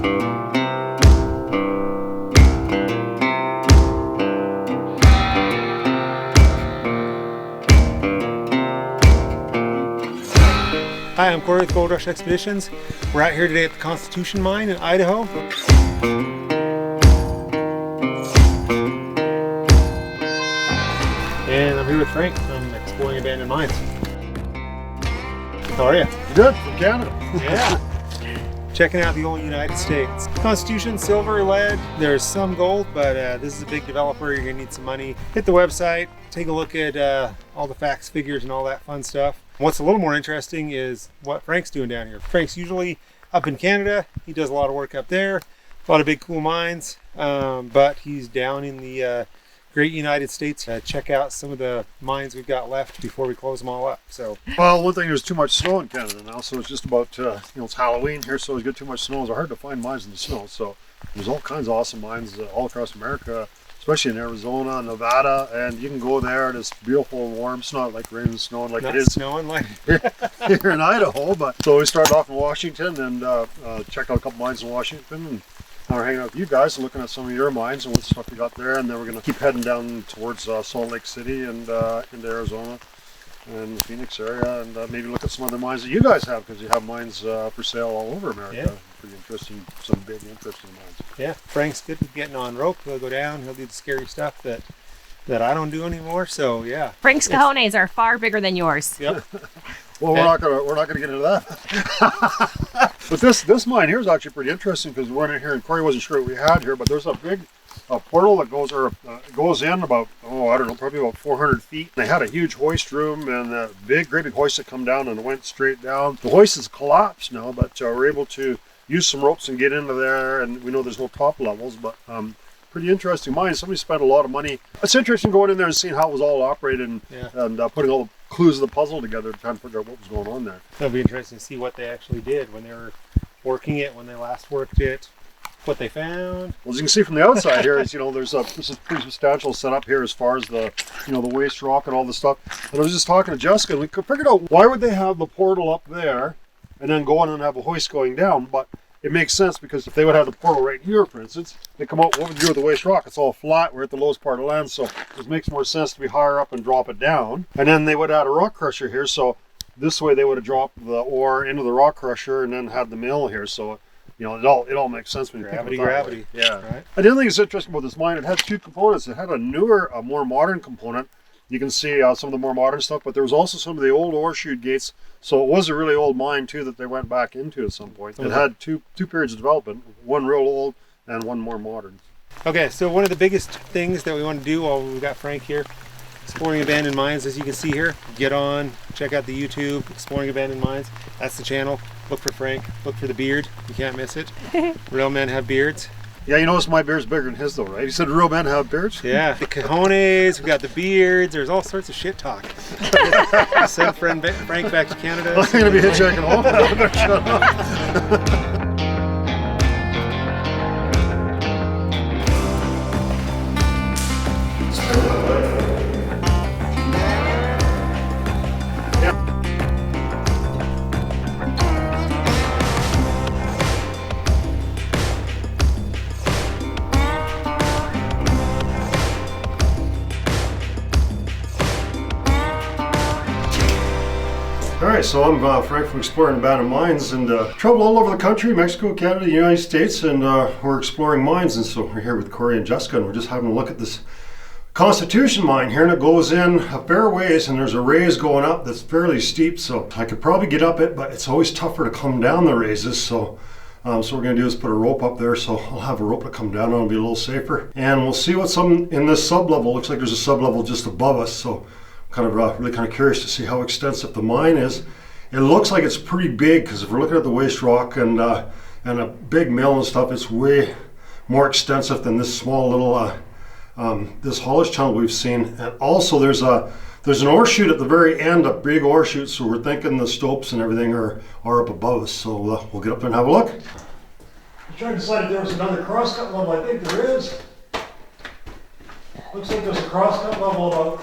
Hi, I'm Corey with Gold Rush Expeditions. We're out here today at the Constitution Mine in Idaho. And I'm here with Frank from Exploring Abandoned Mines. How are you? Good, from Canada. Yeah. Checking out the old United States. Constitution, silver, lead, there's some gold, but this is a big developer. You're gonna need some money. Hit the website, take a look at all the facts, figures, and all that fun stuff. What's a little more interesting is what Frank's doing down here. Frank's usually up in Canada. He does a lot of work up there, a lot of big cool mines, but he's down in the great United States to check out some of the mines we've got left before we close them all up. So, well, one thing, there's too much snow in Canada now, so it's just about, it's Halloween here, so it's got too much snow. It's hard to find mines in the snow, so there's all kinds of awesome mines all across America, especially in Arizona, Nevada, and you can go there and it's beautiful and warm. It's not like rain and snowing like not it is snowing like here in Idaho, but so we started off in Washington and checked out a couple mines in Washington, and now we're hanging out with you guys and looking at some of your mines and what stuff you got there, and then we're going to keep heading down towards Salt Lake City and into Arizona and the Phoenix area, and maybe look at some other mines that you guys have, because you have mines for sale all over America. Yeah. Pretty interesting, some big interesting mines. Yeah, Frank's good with getting on rope. He'll go down, he'll do the scary stuff that I don't do anymore, so yeah. Frank's cojones are far bigger than yours. Yep. Well, we're not gonna get into that. But this mine here is actually pretty interesting, because we went in here and Corey wasn't sure what we had here, but there's a big portal that goes in about, I don't know, probably about 400 feet. They had a huge hoist room and a great big hoist that come down and it went straight down. The hoist is collapsed now, but we're able to use some ropes and get into there, and we know there's no top levels, but pretty interesting mine. Somebody spent a lot of money. It's interesting going in there and seeing how it was all operated and putting all the clues of the puzzle together to try and figure out what was going on there. That'll be interesting to see what they actually did when they were working it, when they last worked it, what they found. Well, as you can see from the outside here, is this is pretty substantial setup here as far as the the waste rock and all the stuff. And I was just talking to Jessica, and we figured out why would they have the portal up there and then go in and have a hoist going down, but it makes sense, because if they would have the portal right here, for instance, they come out, what would you do with the waste rock? It's all flat, we're at the lowest part of land, so it makes more sense to be higher up and drop it down. And then they would add a rock crusher here, so this way they would have dropped the ore into the rock crusher and then had the mill here, so it all makes sense when you think about Gravity. Yeah. Right. And the other thing that's interesting about this mine, it had two components. It had a newer, more modern component. You can see some of the more modern stuff, but there was also some of the old ore chute gates. So it was a really old mine too that they went back into at some point. It had two periods of development, one real old and one more modern. Okay, so one of the biggest things that we want to do while we've got Frank here, Exploring Abandoned Mines, as you can see here, get on, check out the YouTube, Exploring Abandoned Mines. That's the channel. Look for Frank, look for the beard. You can't miss it. Real men have beards. Yeah, you notice my beard's bigger than his though, right? You said real men have beards? Yeah, the cojones, we got the beards, there's all sorts of shit talk. Send Frank back to Canada. I'm going to be hitchhiking home. I better shut up. Alright, so I'm Frank from Exploring Abandoned Mines, and travel all over the country, Mexico, Canada, the United States, and we're exploring mines. And so we're here with Corey and Jessica, and we're just having a look at this Constitution mine here, and it goes in a fair ways, and there's a raise going up that's fairly steep, so I could probably get up it, but it's always tougher to come down the raises. So what we're going to do is put a rope up there, so I'll have a rope to come down and it'll be a little safer. And we'll see what's in this sub-level. Looks like there's a sub-level just above us, so really kind of curious to see how extensive the mine is. It looks like it's pretty big, because if we're looking at the waste rock and a big mill and stuff, it's way more extensive than this small little this haulage channel we've seen. And also there's an ore chute at the very end, a big ore chute, so we're thinking the stopes and everything are up above us. So we'll get up there and have a look. I'm trying to decide if there was another crosscut level. I think there is. Looks like there's a crosscut level about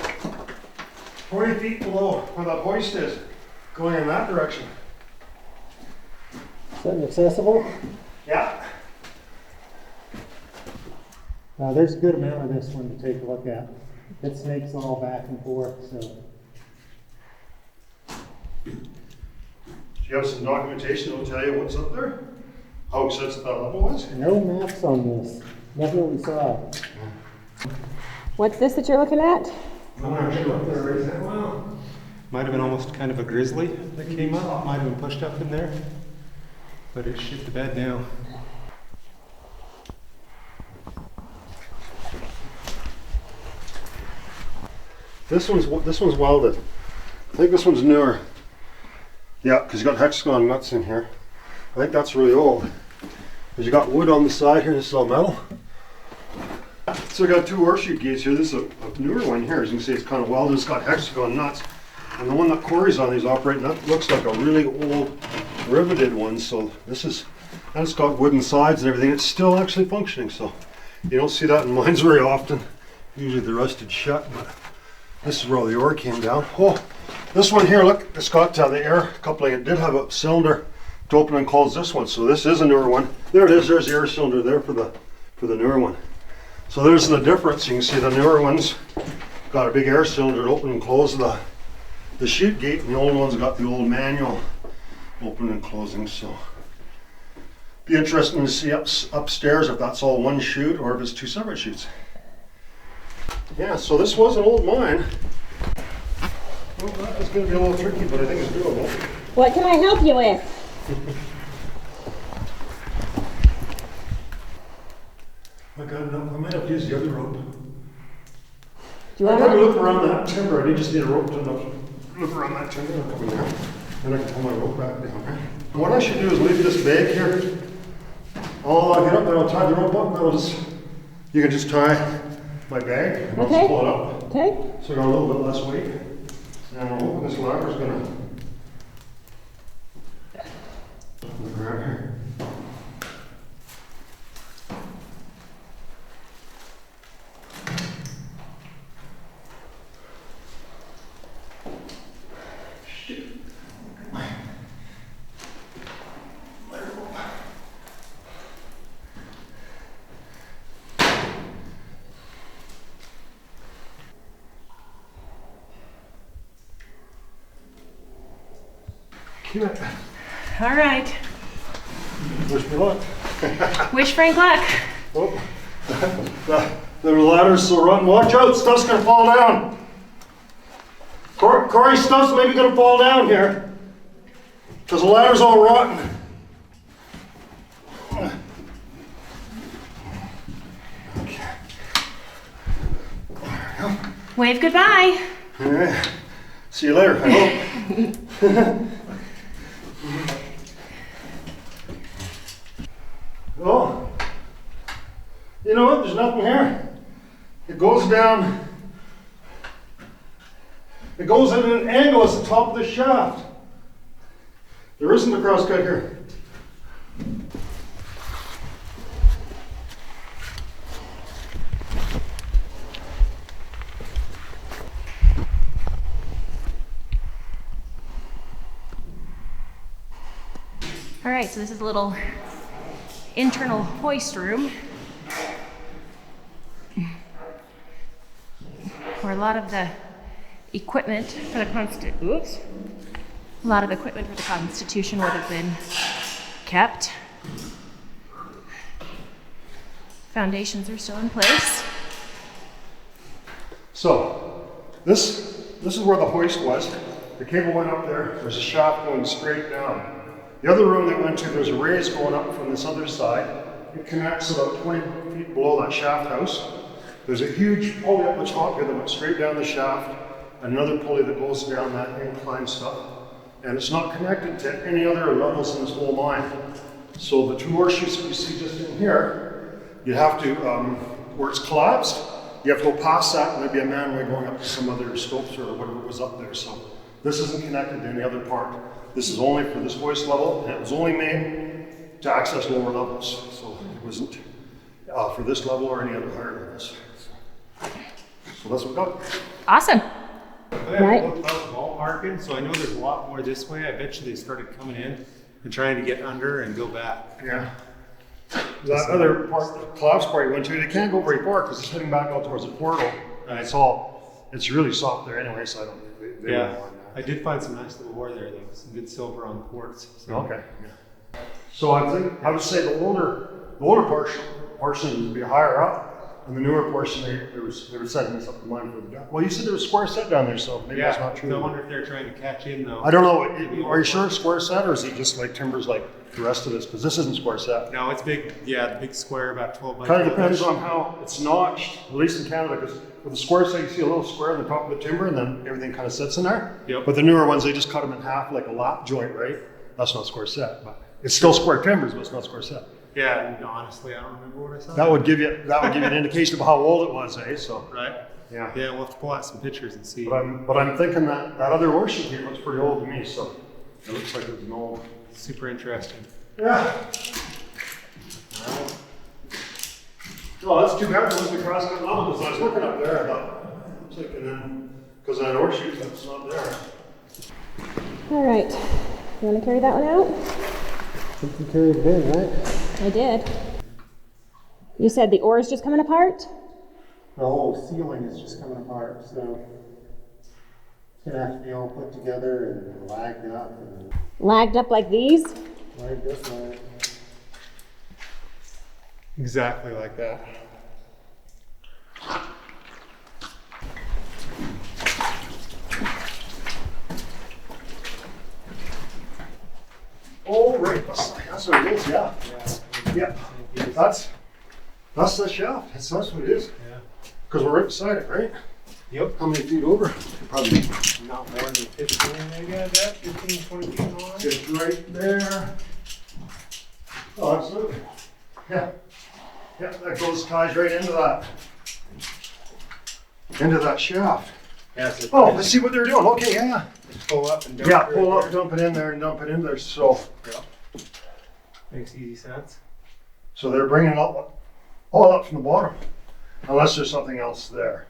20 feet below where that hoist is, going in that direction. Something accessible? Yeah. There's a good amount of this one to take a look at. It snakes all back and forth, so. Do you have some documentation that'll tell you what's up there? How extensive that level was? No maps on this. Nothing we saw. What's this that you're looking at? I'm not sure what there is. Well, might have been almost kind of a grizzly that came up. Might have been pushed up in there. But it's shit to bed now. This one's welded. I think this one's newer. Yeah, because you got hexagon nuts in here. I think that's really old. Because you got wood on the side here, this is all metal. So I got two horseshoe gates here. This is a newer one here. As you can see, it's kind of welded. It's got hexagon nuts. And the one that Corey's on, these operating, that looks like a really old riveted one. So this is, and it's got wooden sides and everything. It's still actually functioning. So you don't see that in mines very often. Usually they're rusted shut, but this is where the ore came down. Oh, this one here, look, it's got the air coupling. It did have a cylinder to open and close this one. So this is a newer one. There it is. There's the air cylinder there for the newer one. So there's the difference. You can see the newer ones got a big air cylinder to open and close the chute gate, and the old ones got the old manual open and closing. So be interesting to see upstairs if that's all one chute or if it's two separate chutes. Yeah, so this was an old mine. Well, that is going to be a little tricky, but I think it's doable. What can I help you with? I got enough. I might have to use the other rope. Do you I want gotta to? look around that timber. I just need a rope to look around that timber and come in there. Then I can pull my rope back down. Okay? What I should do is leave this bag here. I'll get up there, I'll tie the rope up, and you can just tie my bag, and I'll just pull it up. Okay. So I got a little bit less weight. And I'm hoping this ladder's gonna grab here. All right. Wish me luck. Wish Frank luck. Oh, the ladder's so rotten. Watch out, stuff's gonna fall down. Corey, stuff's maybe gonna fall down here. Because the ladder's all rotten. Okay. Wave goodbye. All right. See you later, I hope. Oh, you know what? There's nothing here. It goes down. It goes at an angle at the top of the shaft. There isn't a crosscut here. All right, so this is a little internal hoist room where a lot of the equipment for the Constitution would have been kept. Foundations are still in place. So, this is where the hoist was. The cable went up there. There's a shaft going straight down. The other room that went to, there's a raise going up from this other side. It connects about 20 feet below that shaft house. There's a huge pulley up the top here that went straight down the shaft, another pulley that goes down that incline stuff. And it's not connected to any other levels in this whole mine. So the two horseshoes that you see just in here, you have to, where it's collapsed, you have to go past that and there'd be a manway going up to some other stopes or whatever was up there. So this isn't connected to any other part. This is only for this hoist level, and it was only made to access lower levels. So it wasn't for this level or any other higher levels. So that's what we got. Awesome. Right. Ballparking, so I know there's a lot more this way. I bet you they started coming in and trying to get under and go back. Yeah. that other part, the collapse part you went to, they can't go very far because it's heading back out towards the portal. And it's really soft there anyway, so I don't think they Yeah, won't mind that. I did find some nice little ore there though, some good silver on the quartz. So. Okay. Yeah. So I would say the older portion would be higher up, and the newer portion they were setting this up the mine for the down. Well, you said there was square set down there, so maybe that's not true. I wonder if they're trying to catch in though. I don't know. Are you sure it's square set, or is it just like timbers like the rest of this? Because this isn't square set. No, it's big. Yeah, the big square, about 12 by 12. Kind of depends on how it's notched, at least in Canada, because with the square set, you see a little square on the top of the timber, and then everything kind of sits in there. Yep. But the newer ones, they just cut them in half like a lap joint, right? That's not square set, but it's still square timbers, but it's not square set. Yeah, no, honestly, I don't remember what I saw. That would give you an indication of how old it was, eh? So Right? yeah. Yeah, we'll have to pull out some pictures and see. But I'm thinking that other ore sheet here looks pretty old to me, so it looks like it's an old. Super interesting. Yeah. Oh, that's too bad. It wasn't across that level because I was looking up there. I thought, I'm thinking, because that ore sheet, that's not there. All right. You want to carry that one out? I think you carried it in, right? I did. You said the ore is just coming apart? The whole ceiling is just coming apart, so it's gonna have to be all put together and lagged up and Lagged up like these? like this way. Exactly like that. Oh, right. That's what it is, yeah. Yeah. That's the shaft. That's what it is. Yeah. Because we're right beside it, right? Yep. How many feet over? Probably. Not more than 15, maybe I bet. 15, 20 feet long. It's right there. Oh, absolutely. Yeah. Yeah, that ties right into that shaft. Yeah, so Oh, let's see what they're doing. Okay, yeah. pull up and dump Yeah, it pull right up, dump it in there, and dump it in there. So Makes easy sense. they're bringing it all up from the bottom, unless there's something else there.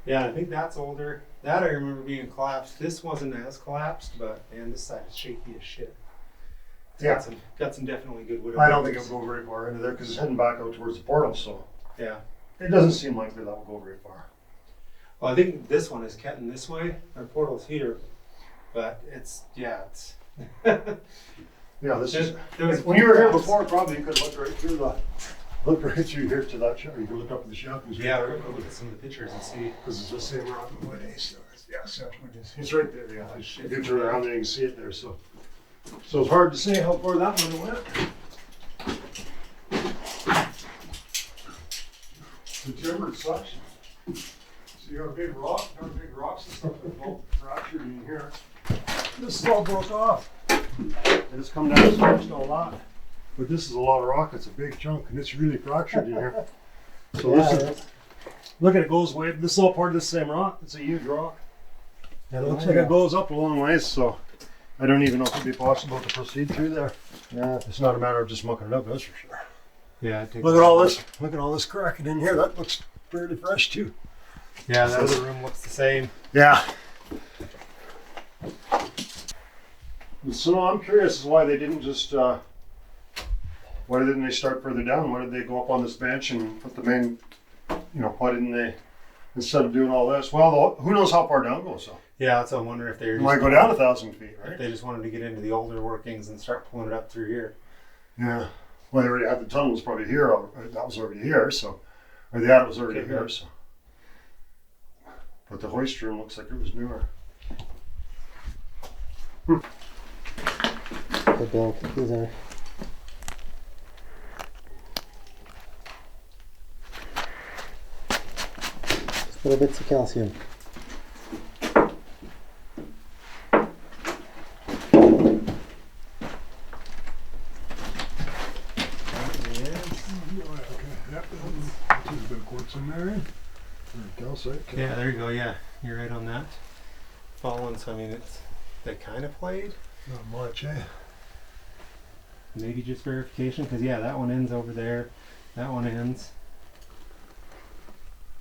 Yeah, I think that's older. That I remember being collapsed. This wasn't as collapsed, but man, this side is shaky as shit. It's Yeah. got some definitely good wood. I don't think it'll go very far into there because it's heading back out towards the portal. So Yeah. it doesn't seem like that will go very far. Well, I think this one is cutting this way. Our portal's here, but it's Yeah, this There's- is. there was When you were here before, probably you could have looked right through here to that shaft. You could look up at the shaft. Yeah, we're gonna look at some of the pictures and see. Because it's the same rock and wood. Yeah, it's right there. Yeah, if you turn around there, you can see it there. So it's hard to say how far that one went. The timber sucks. See how big rocks and stuff are all fractured in here. This is all broke off. And it's come down smashed a lot. But this is a lot of rock. It's a big chunk, and it's really fractured in here. So this is. Look at it goes way. This is all part of the same rock. It's a huge rock. And it looks like it goes up a long ways, so I don't even know if it'd be possible to proceed through there. Yeah, it's not a matter of just mucking it up, that's for sure. Yeah. Look at all this. Look at all this cracking in here. That looks fairly fresh too. Yeah, that other room looks the same. Yeah. So no, I'm curious as why they didn't just. Why didn't they start further down? Why did they go up on this bench and put the main? Why didn't they? Instead of doing all this, well, who knows how far down it goes? So Yeah, so I wonder if they're it might go down 1,000 feet, right? They just wanted to get into the older workings and start pulling it up through here. Yeah. Well, they already had the tunnels probably here. That was already here, so or the attic was already here, so. But the hoist room looks like it was newer. The bunk is there. Just little bits of calcium. Yeah, there you go. Yeah, you're right on that. Fallen, so I mean, they kind of played. Not much, eh? Maybe just verification, because yeah, that one ends over there. That one ends.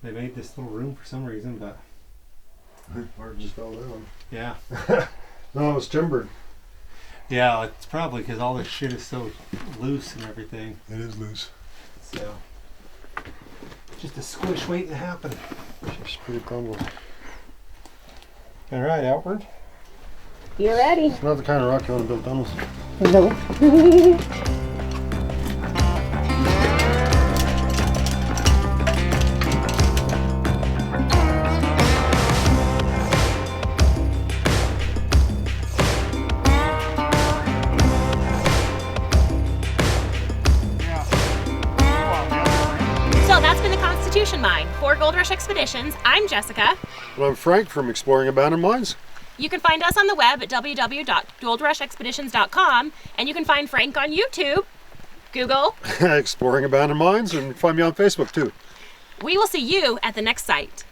They made this little room for some reason, but Or it just fell down. yeah. No, it was timbered. Yeah, it's probably because all this shit is so loose and everything. It is loose. So, just a squish waiting to happen. It's pretty crumbly. All right, outward. You're ready. It's not the kind of rock you want to build tunnels. No. So that's been the Constitution Mine. For Gold Rush Expeditions, I'm Jessica. Well, I'm Frank from Exploring Abandoned Mines. You can find us on the web at www.goldrushexpeditions.com, and you can find Frank on YouTube, Google. Exploring Abandoned Mines, and find me on Facebook too. We will see you at the next site.